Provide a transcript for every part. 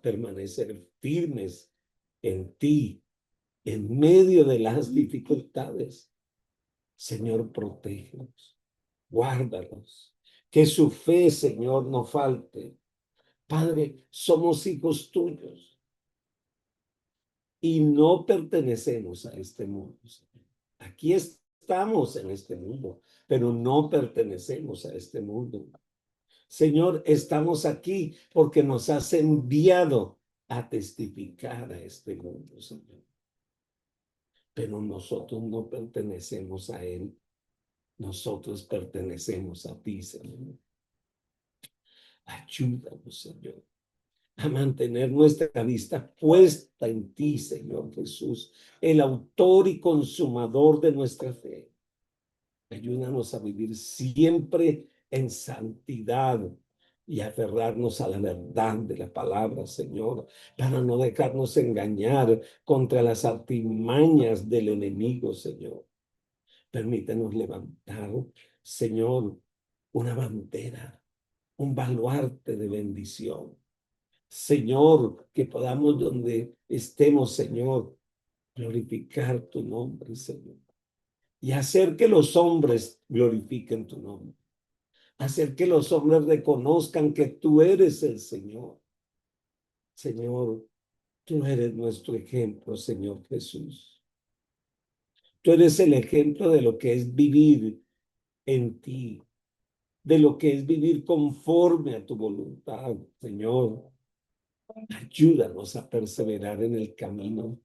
permanecer firmes en ti, en medio de las dificultades. Señor, protégelos, guárdalos, que su fe, Señor, no falte. Padre, somos hijos tuyos y no pertenecemos a este mundo, Señor. Aquí estamos en este mundo, pero no pertenecemos a este mundo. Señor, estamos aquí porque nos has enviado a testificar a este mundo, Señor. Pero nosotros no pertenecemos a él. Nosotros pertenecemos a ti, Señor. Ayúdanos, Señor, a mantener nuestra vista puesta en ti, Señor Jesús, el autor y consumador de nuestra fe. Ayúdanos a vivir siempre en santidad y aferrarnos a la verdad de la palabra, Señor, para no dejarnos engañar contra las artimañas del enemigo, Señor. Permítenos levantar, Señor, una bandera, un baluarte de bendición. Señor, que podamos donde estemos, Señor, glorificar tu nombre, Señor. Y hacer que los hombres glorifiquen tu nombre. Hacer que los hombres reconozcan que tú eres el Señor. Señor, tú eres nuestro ejemplo, Señor Jesús. Tú eres el ejemplo de lo que es vivir en ti, de lo que es vivir conforme a tu voluntad, Señor. Ayúdanos a perseverar en el camino,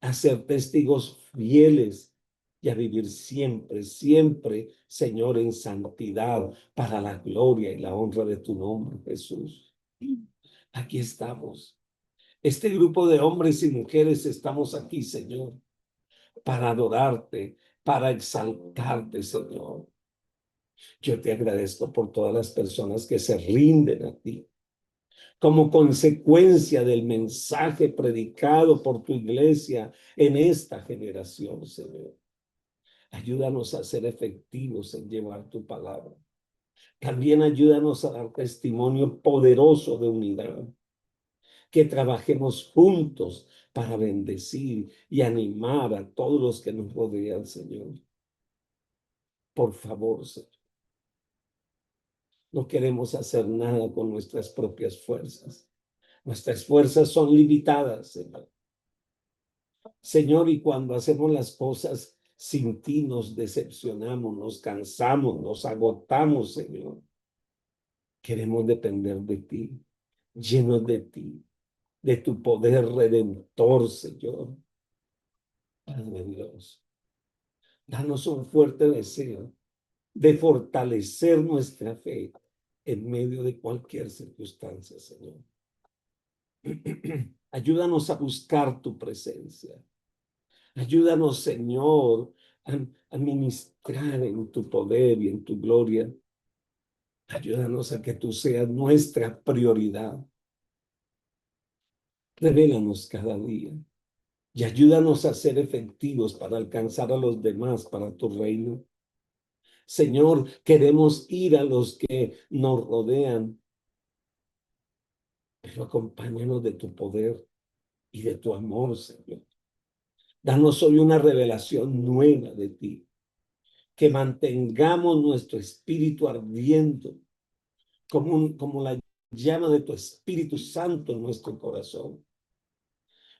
a ser testigos fieles y a vivir siempre, siempre, Señor, en santidad para la gloria y la honra de tu nombre, Jesús. Aquí estamos. Este grupo de hombres y mujeres estamos aquí, Señor, para adorarte, para exaltarte, Señor. Yo te agradezco por todas las personas que se rinden a ti como consecuencia del mensaje predicado por tu iglesia en esta generación, Señor. Ayúdanos a ser efectivos en llevar tu palabra. También ayúdanos a dar testimonio poderoso de unidad. Que trabajemos juntos para bendecir y animar a todos los que nos rodean, Señor. Por favor, Señor. No queremos hacer nada con nuestras propias fuerzas. Nuestras fuerzas son limitadas, Señor. Señor, y cuando hacemos las cosas sin ti nos decepcionamos, nos cansamos, nos agotamos, Señor. Queremos depender de ti, llenos de ti, de tu poder redentor, Señor. Padre Dios, danos un fuerte deseo de fortalecer nuestra fe en medio de cualquier circunstancia, Señor. Ayúdanos a buscar tu presencia. Ayúdanos, Señor, a ministrar en tu poder y en tu gloria. Ayúdanos a que tú seas nuestra prioridad. Revélanos cada día y ayúdanos a ser efectivos para alcanzar a los demás para tu reino. Señor, queremos ir a los que nos rodean, pero acompáñanos de tu poder y de tu amor, Señor. Danos hoy una revelación nueva de ti, que mantengamos nuestro espíritu ardiendo como la llama de tu Espíritu Santo en nuestro corazón.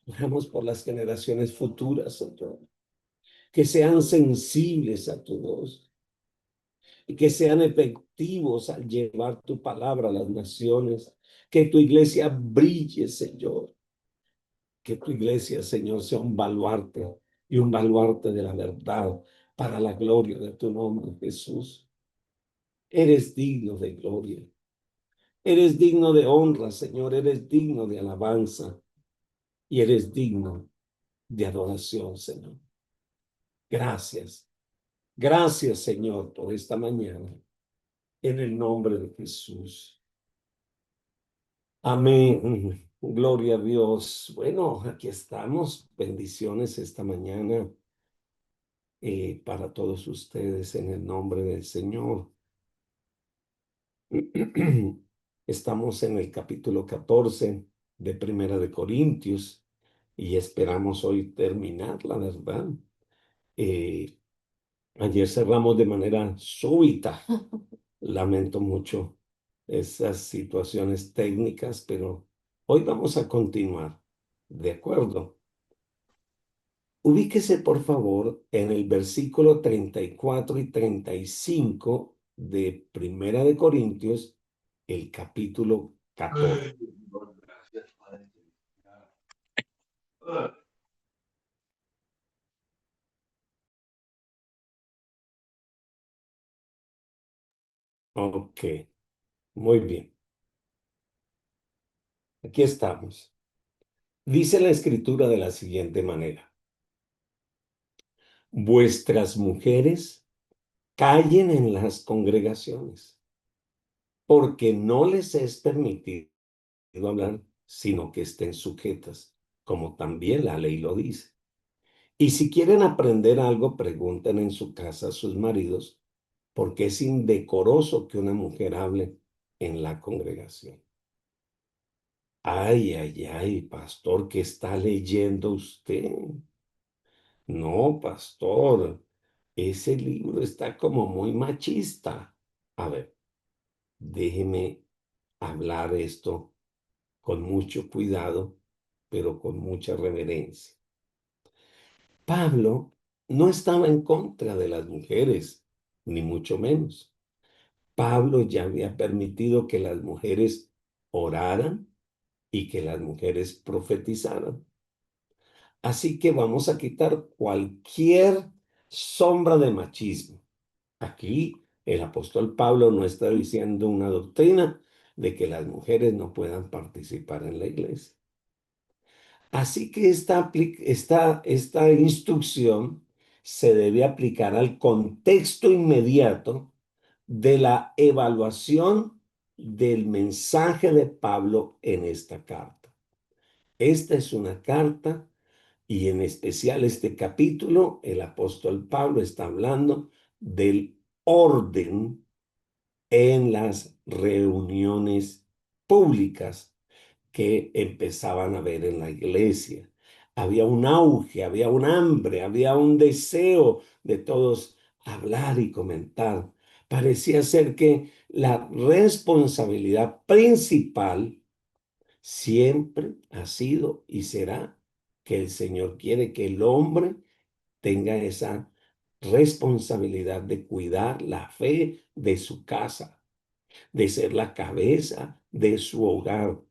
Oramos por las generaciones futuras, Señor, que sean sensibles a tu voz y que sean efectivos al llevar tu palabra a las naciones. Que tu iglesia brille, Señor. Que tu iglesia, Señor, sea un baluarte y un baluarte de la verdad para la gloria de tu nombre, Jesús. Eres digno de gloria. Eres digno de honra, Señor. Eres digno de alabanza y eres digno de adoración, Señor. Gracias. Gracias, Señor, por esta mañana. En el nombre de Jesús. Amén. Gloria a Dios. Bueno, aquí estamos. Bendiciones esta mañana para todos ustedes en el nombre del Señor. Estamos en el capítulo 14 de Primera de Corintios y esperamos hoy terminar, la verdad. Eh, Ayer cerramos de manera súbita. Lamento mucho esas situaciones técnicas, pero hoy vamos a continuar. ¿De acuerdo? Ubíquese, por favor, en el versículo 34 y 35 de Primera de Corintios, el capítulo 14. Ok, muy bien. Aquí estamos. Dice la escritura de la siguiente manera: vuestras mujeres callen en las congregaciones, porque no les es permitido hablar, sino que estén sujetas, como también la ley lo dice. Y si quieren aprender algo, pregunten en su casa a sus maridos, porque es indecoroso que una mujer hable en la congregación. Ay, ay, ay, pastor, ¿qué está leyendo usted? No, pastor, ese libro está como muy machista. A ver, déjeme hablar esto con mucho cuidado, pero con mucha reverencia. Pablo no estaba en contra de las mujeres, ni mucho menos. Pablo ya había permitido que las mujeres oraran y que las mujeres profetizaran. Así que vamos a quitar cualquier sombra de machismo. Aquí el apóstol Pablo no está diciendo una doctrina de que las mujeres no puedan participar en la iglesia. Así que esta instrucción se debe aplicar al contexto inmediato de la evaluación del mensaje de Pablo en esta carta. Esta es una carta y en especial este capítulo, el apóstol Pablo está hablando del orden en las reuniones públicas que empezaban a ver en la iglesia. Había un auge, había un hambre, había un deseo de todos hablar y comentar. Parecía ser que la responsabilidad principal siempre ha sido y será que el Señor quiere que el hombre tenga esa responsabilidad de cuidar la fe de su casa, de ser la cabeza de su hogar.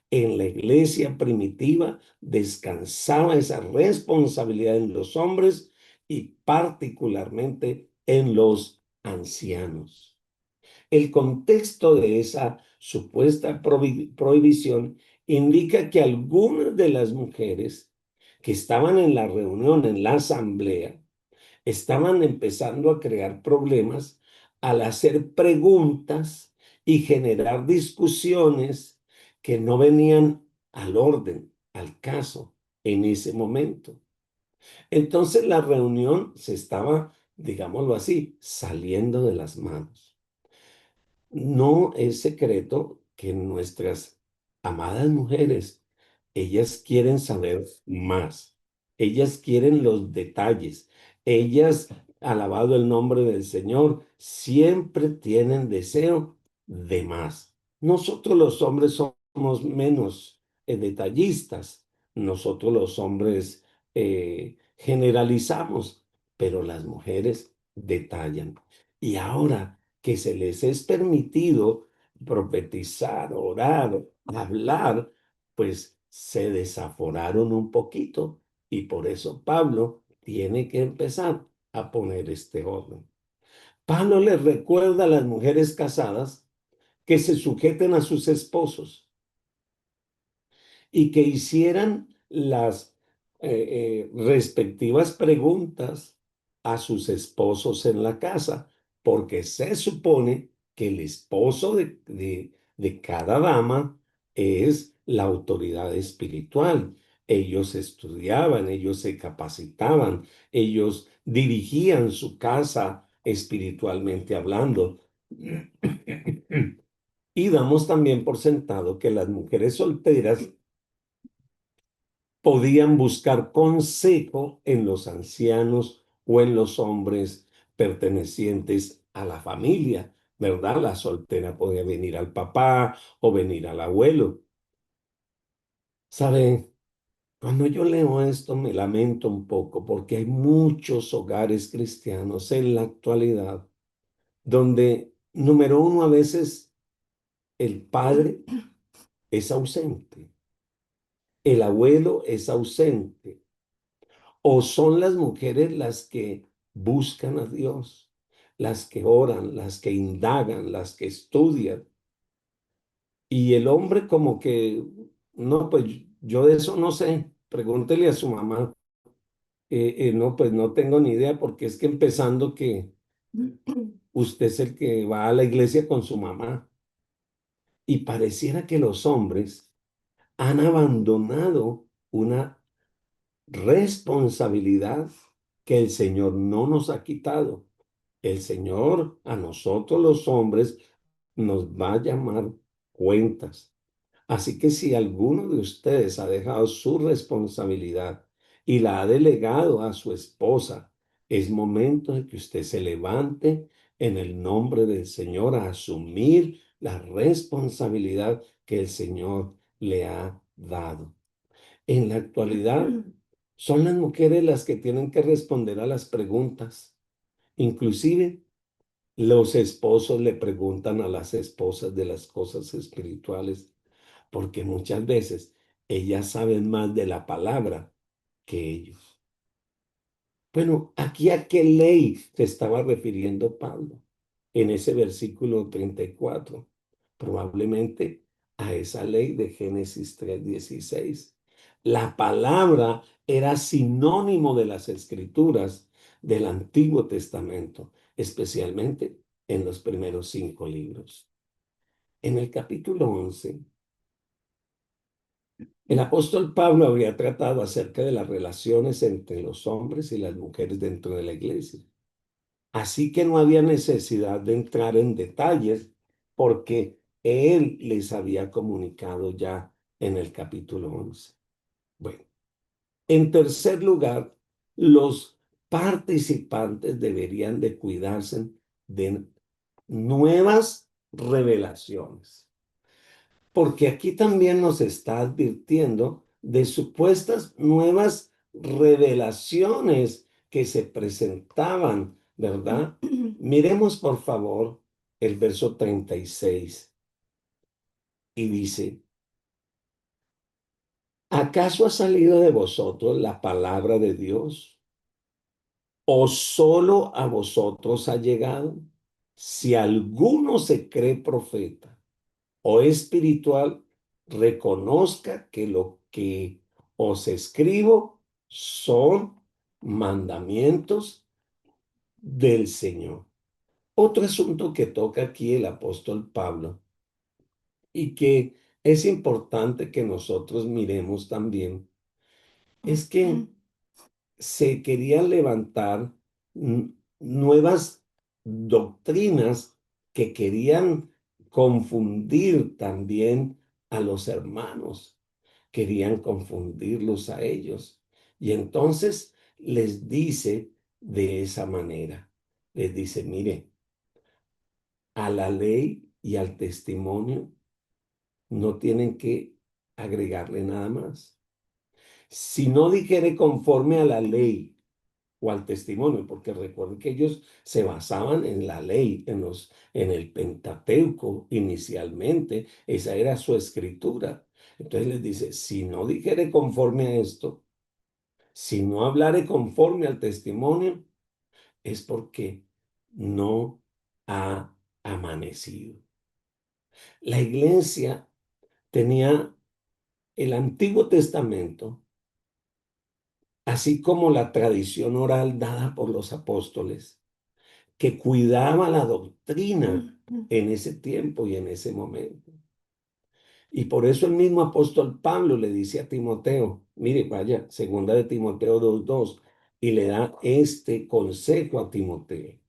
En la iglesia primitiva descansaba esa responsabilidad en los hombres y particularmente en los ancianos. El contexto de esa supuesta prohibición indica que algunas de las mujeres que estaban en la reunión, en la asamblea, estaban empezando a crear problemas al hacer preguntas y generar discusiones que no venían al orden, al caso, en ese momento. Entonces la reunión se estaba, digámoslo así, saliendo de las manos. No es secreto que nuestras amadas mujeres, ellas quieren saber más, ellas quieren los detalles, ellas, alabado el nombre del Señor, siempre tienen deseo de más. Nosotros los hombres somos menos detallistas, nosotros los hombres generalizamos, pero las mujeres detallan. Y ahora que se les es permitido profetizar, orar, hablar, pues se desaforaron un poquito y por eso Pablo tiene que empezar a poner este orden. Pablo les recuerda a las mujeres casadas que se sujeten a sus esposos y que hicieran las respectivas preguntas a sus esposos en la casa, porque se supone que el esposo de cada dama es la autoridad espiritual. Ellos estudiaban, ellos se capacitaban, ellos dirigían su casa espiritualmente hablando. Y damos también por sentado que las mujeres solteras podían buscar consejo en los ancianos o en los hombres pertenecientes a la familia, ¿verdad? La soltera podía venir al papá o venir al abuelo. ¿Sabe? Cuando yo leo esto me lamento un poco porque hay muchos hogares cristianos en la actualidad donde, número uno, a veces el padre es ausente, el abuelo es ausente, o son las mujeres las que buscan a Dios, las que oran, las que indagan, las que estudian, y el hombre como que, no, pues yo de eso no sé, pregúntele a su mamá. No, pues no tengo ni idea, porque es que empezando que usted es el que va a la iglesia con su mamá, y pareciera que los hombres han abandonado una responsabilidad que el Señor no nos ha quitado. El Señor a nosotros los hombres nos va a llamar cuentas. Así que si alguno de ustedes ha dejado su responsabilidad y la ha delegado a su esposa, es momento de que usted se levante en el nombre del Señor a asumir la responsabilidad que el Señor le ha dado. En la actualidad, son las mujeres las que tienen que responder a las preguntas. Inclusive, los esposos le preguntan a las esposas de las cosas espirituales, porque muchas veces ellas saben más de la palabra que ellos. Bueno, aquí a qué ley se estaba refiriendo Pablo en ese versículo 34. Probablemente a esa ley de Génesis 3:16. La palabra era sinónimo de las escrituras del Antiguo Testamento, especialmente en los primeros 5 libros. En el capítulo 11, el apóstol Pablo había tratado acerca de las relaciones entre los hombres y las mujeres dentro de la iglesia. Así que no había necesidad de entrar en detalles porque él les había comunicado ya en el capítulo 11. Bueno, en tercer lugar, los participantes deberían de cuidarse de nuevas revelaciones, porque aquí también nos está advirtiendo de supuestas nuevas revelaciones que se presentaban, ¿verdad? Miremos por favor el verso 36 y dice, ¿acaso ha salido de vosotros la palabra de Dios? ¿O solo a vosotros ha llegado? Si alguno se cree profeta o espiritual, reconozca que lo que os escribo son mandamientos del Señor. Otro asunto que toca aquí el apóstol Pablo y que es importante que nosotros miremos también es que se querían levantar nuevas doctrinas que querían confundir también a los hermanos, querían confundirlos a ellos. Y entonces les dice de esa manera, les dice, mire, a la ley y al testimonio no tienen que agregarle nada más. Si no dijere conforme a la ley o al testimonio, porque recuerden que ellos se basaban en la ley, en el Pentateuco inicialmente, esa era su escritura. Entonces les dice, si no dijere conforme a esto, si no hablare conforme al testimonio, es porque no ha amanecido. La iglesia tenía el Antiguo Testamento, así como la tradición oral dada por los apóstoles, que cuidaba la doctrina en ese tiempo y en ese momento. Y por eso el mismo apóstol Pablo le dice a Timoteo, mire, vaya, segunda de Timoteo 2:2, y le da este consejo a Timoteo.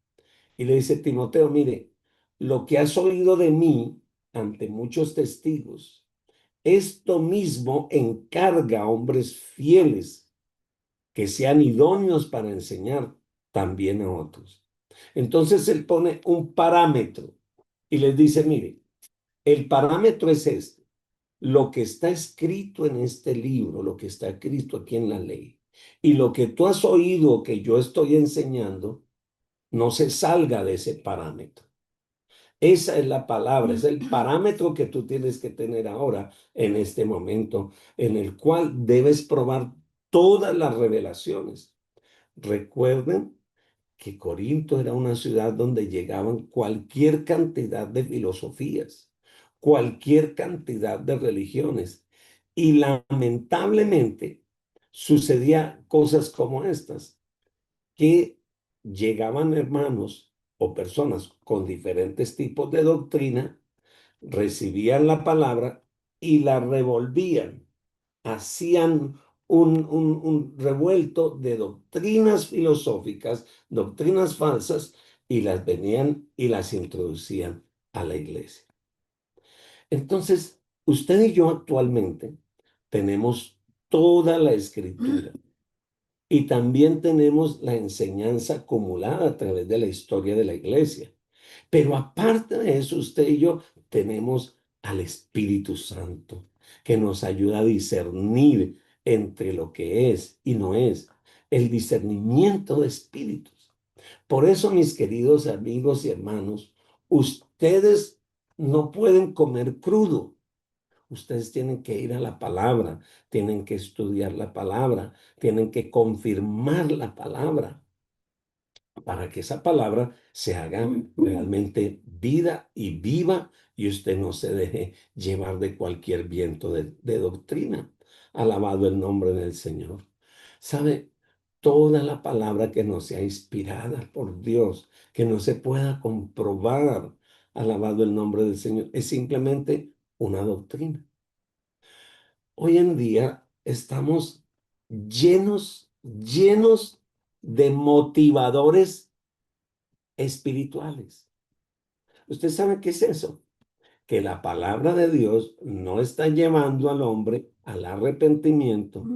Y le dice, Timoteo, mire, lo que has oído de mí ante muchos testigos, esto mismo encarga a hombres fieles que sean idóneos para enseñar también a otros. Entonces él pone un parámetro y les dice, mire, el parámetro es este, lo que está escrito en este libro, lo que está escrito aquí en la ley, y lo que tú has oído que yo estoy enseñando, no se salga de ese parámetro. Esa es la palabra, es el parámetro que tú tienes que tener ahora en este momento, en el cual debes probar todas las revelaciones. Recuerden que Corinto era una ciudad donde llegaban cualquier cantidad de filosofías, cualquier cantidad de religiones. Y lamentablemente sucedía cosas como estas, que llegaban hermanos o personas con diferentes tipos de doctrina, recibían la palabra y la revolvían, hacían un revuelto de doctrinas filosóficas, doctrinas falsas, y las venían y las introducían a la iglesia. Entonces, usted y yo actualmente tenemos toda la escritura y también tenemos la enseñanza acumulada a través de la historia de la iglesia. Pero aparte de eso, usted y yo tenemos al Espíritu Santo, que nos ayuda a discernir entre lo que es y no es, el discernimiento de espíritus. Por eso, mis queridos amigos y hermanos, ustedes no pueden comer crudo. Ustedes tienen que ir a la palabra, tienen que estudiar la palabra, tienen que confirmar la palabra para que esa palabra se haga realmente vida y viva y usted no se deje llevar de cualquier viento de doctrina. Alabado el nombre del Señor. ¿Sabe? Toda la palabra que no sea inspirada por Dios, que no se pueda comprobar, alabado el nombre del Señor, es simplemente una doctrina. Hoy en día estamos llenos de motivadores espirituales. ¿Usted sabe qué es eso? Que la palabra de Dios no está llevando al hombre al arrepentimiento,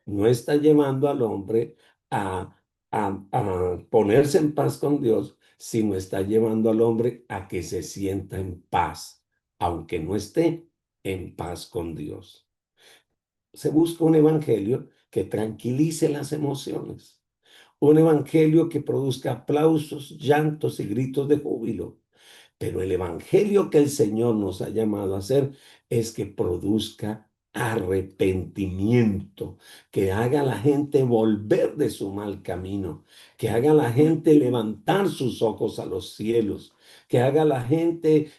no está llevando al hombre a ponerse en paz con Dios, sino está llevando al hombre a que se sienta en paz, aunque no esté en paz con Dios. Se busca un evangelio que tranquilice las emociones, un evangelio que produzca aplausos, llantos y gritos de júbilo. Pero el evangelio que el Señor nos ha llamado a hacer es que produzca arrepentimiento, que haga a la gente volver de su mal camino, que haga a la gente levantar sus ojos a los cielos, que haga a la gente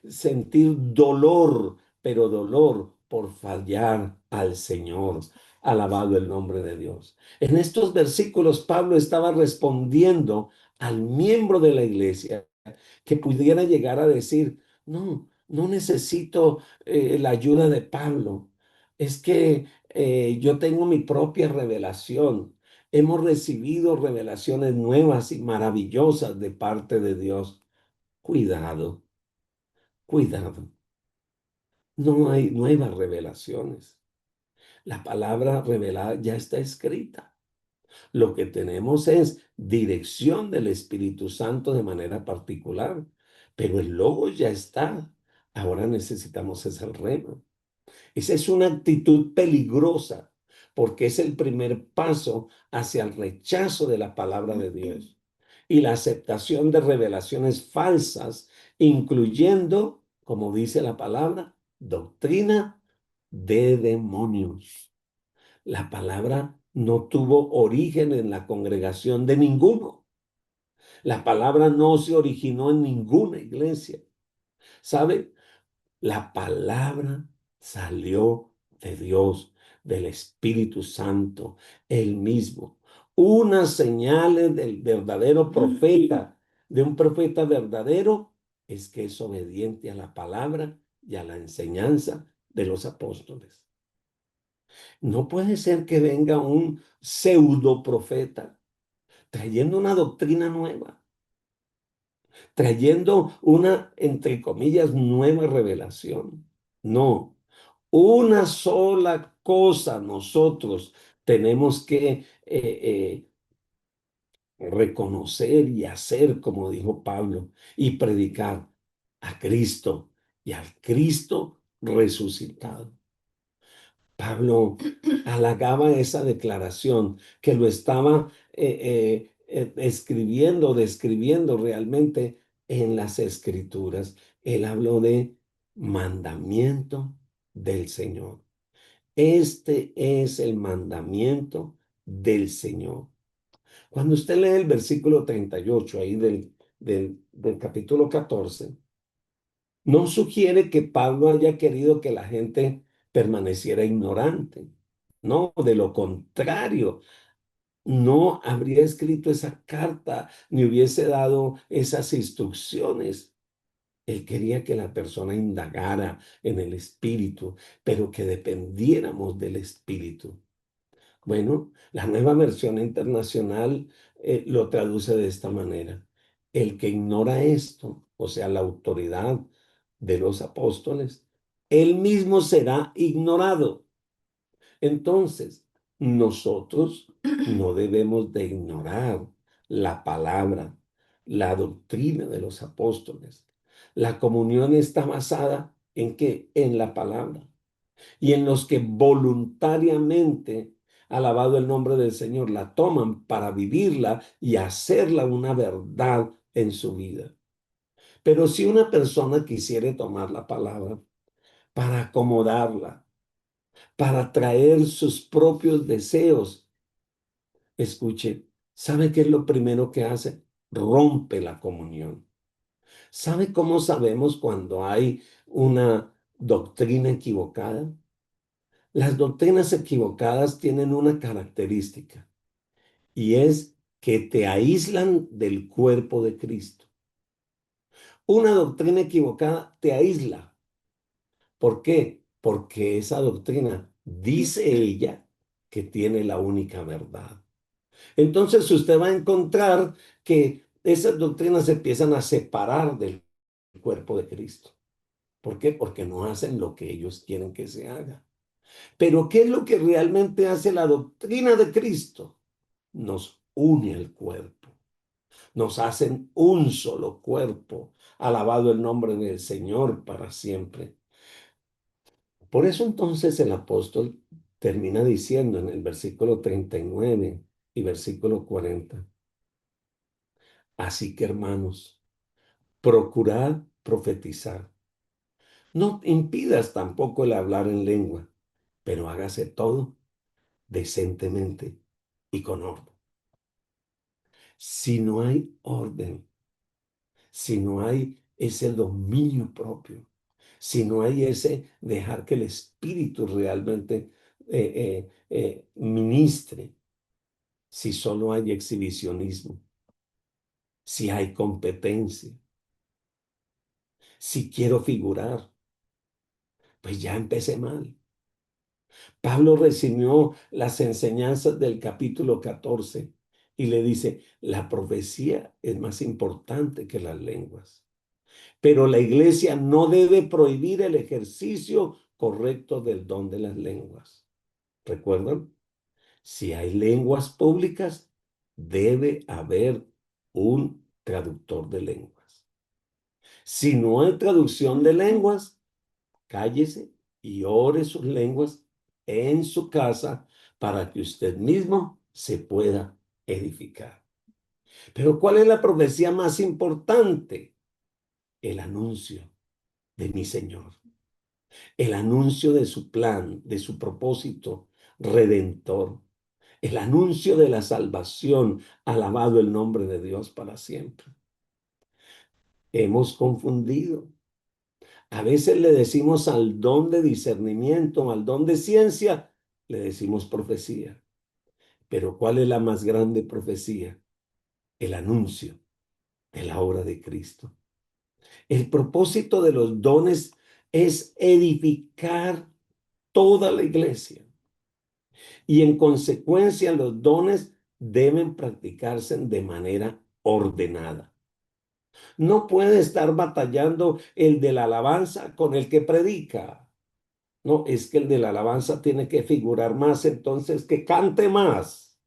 sentir dolor, pero dolor por fallar al Señor. Alabado el nombre de Dios. En estos versículos Pablo estaba respondiendo al miembro de la iglesia que pudiera llegar a decir, no, no necesito la ayuda de Pablo. Es que yo tengo mi propia revelación. Hemos recibido revelaciones nuevas y maravillosas de parte de Dios. Cuidado, cuidado. No hay nuevas revelaciones. La palabra revelada ya está escrita. Lo que tenemos es dirección del Espíritu Santo de manera particular, pero el logo ya está. Ahora necesitamos ese rema. Esa es una actitud peligrosa porque es el primer paso hacia el rechazo de la palabra de Dios y la aceptación de revelaciones falsas, incluyendo, como dice la palabra, doctrina de demonios. La palabra no tuvo origen en la congregación de ninguno. La palabra no se originó en ninguna iglesia. ¿Sabe? La palabra salió de Dios, del Espíritu Santo, él mismo. Unas señales del verdadero profeta, de un profeta verdadero, es que es obediente a la palabra y a la enseñanza de los apóstoles. No puede ser que venga un pseudo profeta trayendo una doctrina nueva. trayendo una, entre comillas, nueva revelación. No, una sola cosa nosotros tenemos que reconocer y hacer, como dijo Pablo, y predicar a Cristo y al Cristo resucitado. Pablo halagaba esa declaración, que lo estaba escribiendo, describiendo realmente en las Escrituras. Él habló de mandamiento del Señor. Este es el mandamiento del Señor. Cuando usted lee el versículo 38 ahí del capítulo 14, no sugiere que Pablo haya querido que la gente permaneciera ignorante. No, de lo contrario, no habría escrito esa carta ni hubiese dado esas instrucciones. Él quería que la persona indagara en el Espíritu, pero que dependiéramos del Espíritu. Bueno, la nueva versión internacional lo traduce de esta manera. El que ignora esto, o sea, la autoridad de los apóstoles, él mismo será ignorado. Entonces, nosotros no debemos de ignorar la palabra, la doctrina de los apóstoles. La comunión está basada ¿en qué? En la palabra y en los que voluntariamente, alabado el nombre del Señor, la toman para vivirla y hacerla una verdad en su vida. Pero si una persona quisiere tomar la palabra para acomodarla, para traer sus propios deseos, escuche, ¿sabe qué es lo primero que hace? Rompe la comunión. ¿Sabe cómo sabemos cuando hay una doctrina equivocada? Las doctrinas equivocadas tienen una característica y es que te aíslan del cuerpo de Cristo. Una doctrina equivocada te aísla. ¿Por qué? Porque esa doctrina dice ella que tiene la única verdad. Entonces usted va a encontrar que esas doctrinas se empiezan a separar del cuerpo de Cristo. ¿Por qué? Porque no hacen lo que ellos quieren que se haga. Pero ¿qué es lo que realmente hace la doctrina de Cristo? Nos une al cuerpo, nos hacen un solo cuerpo. Alabado el nombre del Señor para siempre. Por eso entonces el apóstol termina diciendo en el versículo 39 y versículo 40, así que hermanos, procurad profetizar. No impidas tampoco el hablar en lengua, pero hágase todo decentemente y con orden. Si no hay orden, si no hay ese dominio propio, si no hay ese dejar que el Espíritu realmente ministre, si solo hay exhibicionismo, si hay competencia, si quiero figurar, pues ya empecé mal. Pablo recibió las enseñanzas del capítulo 14 y le dice, la profecía es más importante que las lenguas. Pero la iglesia no debe prohibir el ejercicio correcto del don de las lenguas. ¿Recuerdan? Si hay lenguas públicas, debe haber un traductor de lenguas. Si no hay traducción de lenguas, cállese y ore sus lenguas en su casa para que usted mismo se pueda edificar. Pero ¿cuál es la profecía más importante? El anuncio de mi Señor, el anuncio de su plan, de su propósito redentor, el anuncio de la salvación, alabado el nombre de Dios para siempre. Hemos confundido. A veces le decimos al don de discernimiento, al don de ciencia, le decimos profecía. Pero ¿cuál es la más grande profecía? El anuncio de la obra de Cristo. El propósito de los dones es edificar toda la iglesia. Y en consecuencia los dones deben practicarse de manera ordenada. No puede estar batallando el de la alabanza con el que predica. No, es que el de la alabanza tiene que figurar más, entonces que cante más.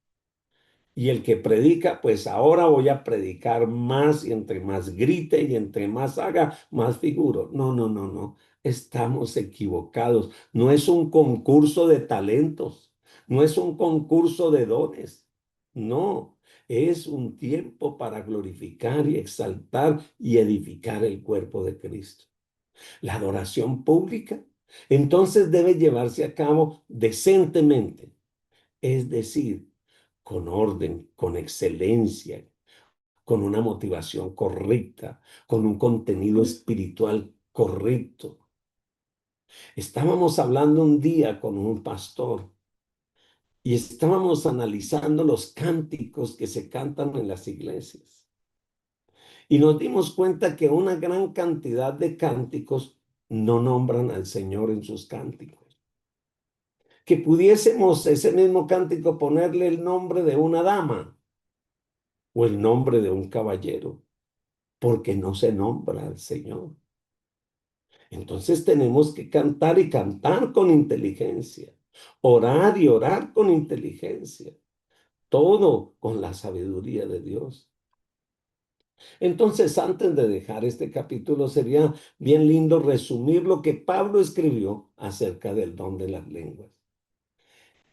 Y el que predica, pues ahora voy a predicar más y entre más grite y entre más haga, más figuro. No, no, no, no. Estamos equivocados. No es un concurso de talentos. No es un concurso de dones. No, es un tiempo para glorificar y exaltar y edificar el cuerpo de Cristo. La adoración pública, entonces debe llevarse a cabo decentemente, es decir, con orden, con excelencia, con una motivación correcta, con un contenido espiritual correcto. Estábamos hablando un día con un pastor y estábamos analizando los cánticos que se cantan en las iglesias. Y nos dimos cuenta que una gran cantidad de cánticos no nombran al Señor en sus cánticos. Que pudiésemos ese mismo cántico ponerle el nombre de una dama o el nombre de un caballero, porque no se nombra al Señor. Entonces tenemos que cantar y cantar con inteligencia, orar y orar con inteligencia, todo con la sabiduría de Dios. Entonces, antes de dejar este capítulo, sería bien lindo resumir lo que Pablo escribió acerca del don de las lenguas.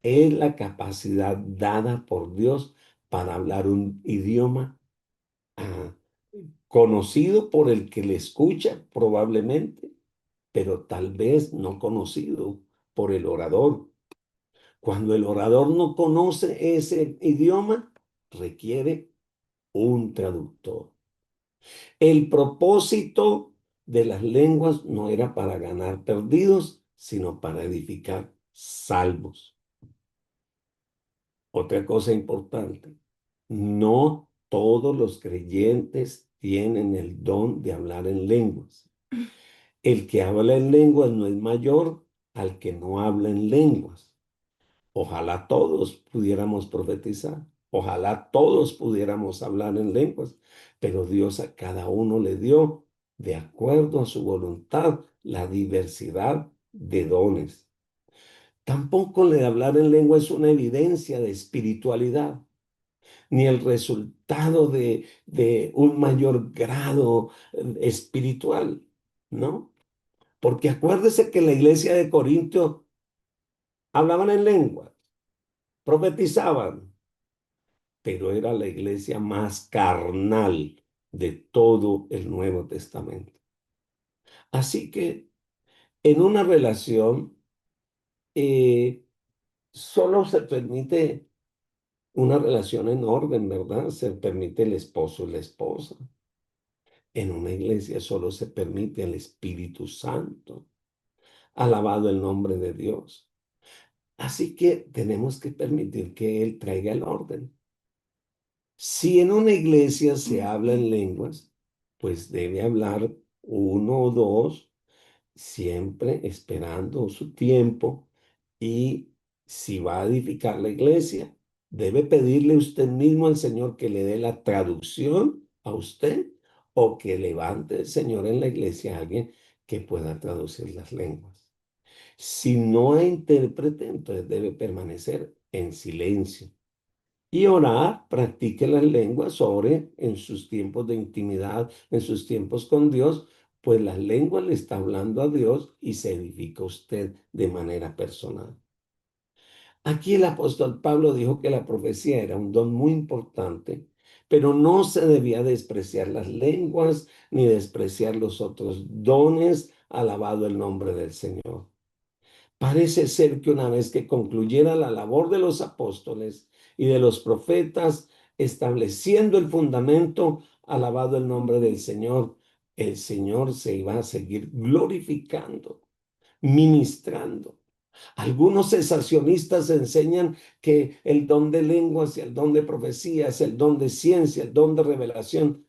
Es la capacidad dada por Dios para hablar un idioma ah, conocido por el que le escucha probablemente, pero tal vez no conocido por el orador. Cuando el orador no conoce ese idioma, requiere un traductor. El propósito de las lenguas no era para ganar perdidos, sino para edificar salvos. Otra cosa importante, no todos los creyentes tienen el don de hablar en lenguas. El que habla en lenguas no es mayor al que no habla en lenguas. Ojalá todos pudiéramos profetizar, ojalá todos pudiéramos hablar en lenguas, pero Dios a cada uno le dio, de acuerdo a su voluntad, la diversidad de dones. Tampoco le hablar en lengua es una evidencia de espiritualidad, ni el resultado de un mayor grado espiritual, ¿no? Porque acuérdese que la iglesia de Corinto hablaban en lengua, profetizaban, pero era la iglesia más carnal de todo el Nuevo Testamento. Así que en una relación solo se permite una relación en orden, ¿verdad? Se permite el esposo y la esposa. En una iglesia solo se permite el Espíritu Santo. Alabado el nombre de Dios. Así que tenemos que permitir que Él traiga el orden. Si en una iglesia se habla en lenguas, pues debe hablar uno o dos, siempre esperando su tiempo. Y si va a edificar la iglesia, debe pedirle usted mismo al Señor que le dé la traducción a usted o que levante el Señor en la iglesia a alguien que pueda traducir las lenguas. Si no hay intérprete, entonces debe permanecer en silencio y orar, practique las lenguas, ore en sus tiempos de intimidad, en sus tiempos con Dios, pues las lenguas le está hablando a Dios y se edifica usted de manera personal. Aquí el apóstol Pablo dijo que la profecía era un don muy importante, pero no se debía despreciar las lenguas ni despreciar los otros dones, alabado el nombre del Señor. Parece ser que una vez que concluyera la labor de los apóstoles y de los profetas, estableciendo el fundamento, alabado el nombre del Señor, el Señor se iba a seguir glorificando, ministrando. Algunos cesacionistas enseñan que el don de lenguas y el don de profecías, el don de ciencia, el don de revelación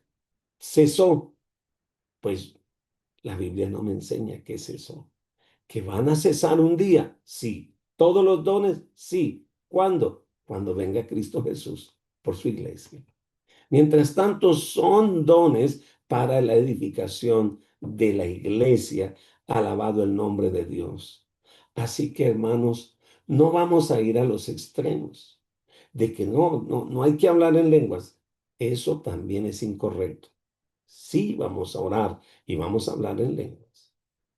cesó. Pues la Biblia no me enseña que cesó. ¿Que van a cesar un día? Sí. ¿Todos los dones? Sí. ¿Cuándo? Cuando venga Cristo Jesús por su iglesia. Mientras tanto, son dones para la edificación de la iglesia. Alabado el nombre de Dios. Así que, hermanos, no vamos a ir a los extremos de que no hay que hablar en lenguas. Eso también es incorrecto. Sí, vamos a orar y vamos a hablar en lenguas,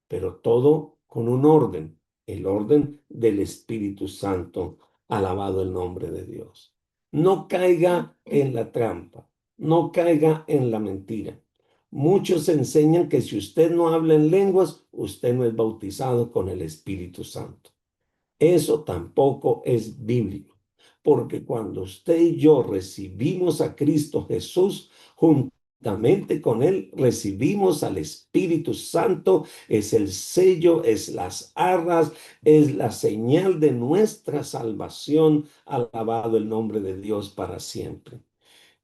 pero todo con un orden, el orden del Espíritu Santo. Alabado el nombre de Dios. No caiga en la trampa, no caiga en la mentira. Muchos enseñan que si usted no habla en lenguas, usted no es bautizado con el Espíritu Santo. Eso tampoco es bíblico, porque cuando usted y yo recibimos a Cristo Jesús, juntamente con Él recibimos al Espíritu Santo, es el sello, es las arras, es la señal de nuestra salvación. Alabado el nombre de Dios para siempre.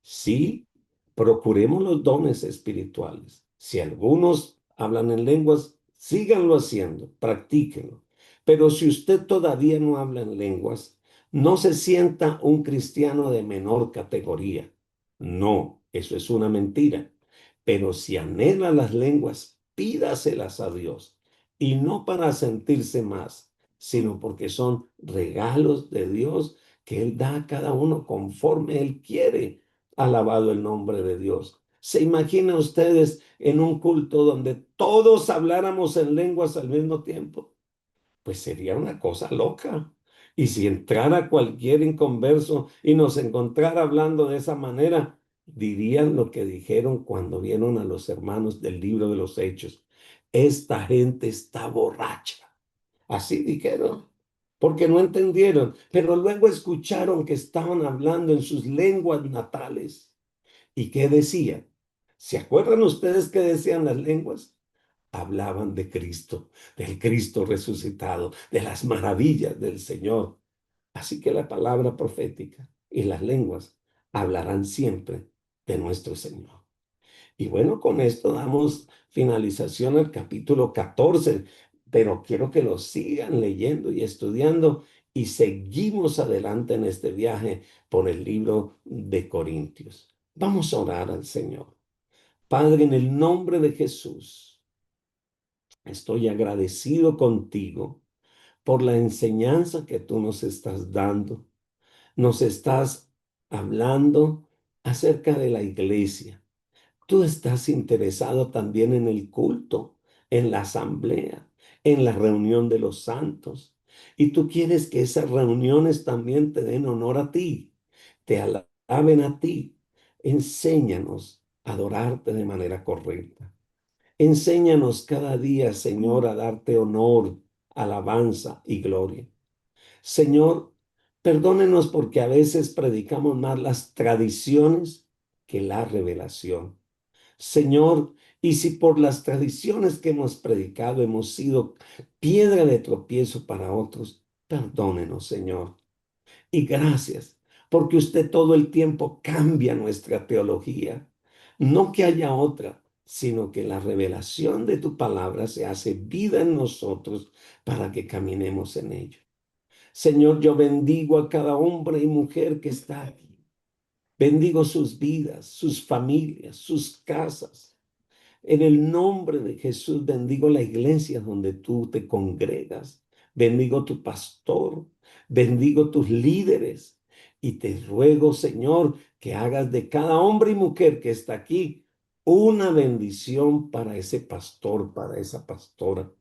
Sí, procuremos los dones espirituales. Si algunos hablan en lenguas, síganlo haciendo, practíquenlo. Pero si usted todavía no habla en lenguas, no se sienta un cristiano de menor categoría. No, eso es una mentira. Pero si anhela las lenguas, pídaselas a Dios. Y no para sentirse más, sino porque son regalos de Dios que Él da a cada uno conforme Él quiere. Alabado el nombre de Dios. ¿Se imaginan ustedes en un culto donde todos habláramos en lenguas al mismo tiempo? Pues sería una cosa loca. Y si entrara cualquier inconverso y nos encontrara hablando de esa manera, dirían lo que dijeron cuando vieron a los hermanos del libro de los Hechos. Esta gente está borracha. Así dijeron, porque no entendieron, pero luego escucharon que estaban hablando en sus lenguas natales. ¿Y qué decían? ¿Se acuerdan ustedes qué decían las lenguas? Hablaban de Cristo, del Cristo resucitado, de las maravillas del Señor. Así que la palabra profética y las lenguas hablarán siempre de nuestro Señor. Y bueno, con esto damos finalización al capítulo 14, pero quiero que lo sigan leyendo y estudiando y seguimos adelante en este viaje por el libro de Corintios. Vamos a orar al Señor. Padre, en el nombre de Jesús, estoy agradecido contigo por la enseñanza que tú nos estás dando. Nos estás hablando acerca de la iglesia. Tú estás interesado también en el culto, en la asamblea, en la reunión de los santos. Y tú quieres que esas reuniones también te den honor a ti, te alaben a ti. Enséñanos a adorarte de manera correcta. Enséñanos cada día, Señor, a darte honor, alabanza y gloria. Señor, perdónenos porque a veces predicamos más las tradiciones que la revelación. Señor, y si por las tradiciones que hemos predicado hemos sido piedra de tropiezo para otros, perdónenos, Señor. Y gracias, porque usted todo el tiempo cambia nuestra teología. No que haya otra, sino que la revelación de tu palabra se hace vida en nosotros para que caminemos en ello. Señor, yo bendigo a cada hombre y mujer que está aquí. Bendigo sus vidas, sus familias, sus casas. En el nombre de Jesús bendigo la iglesia donde tú te congregas. Bendigo tu pastor, bendigo tus líderes y te ruego, Señor, que hagas de cada hombre y mujer que está aquí una bendición para ese pastor, para esa pastora.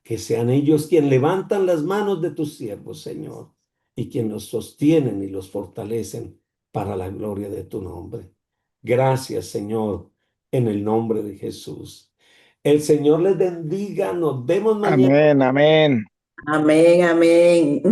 Que sean ellos quienes levantan las manos de tus siervos, Señor, y quienes los sostienen y los fortalecen para la gloria de tu nombre. Gracias, Señor, en el nombre de Jesús. El Señor les bendiga. Nos vemos mañana. Amén, amén. Amén, amén.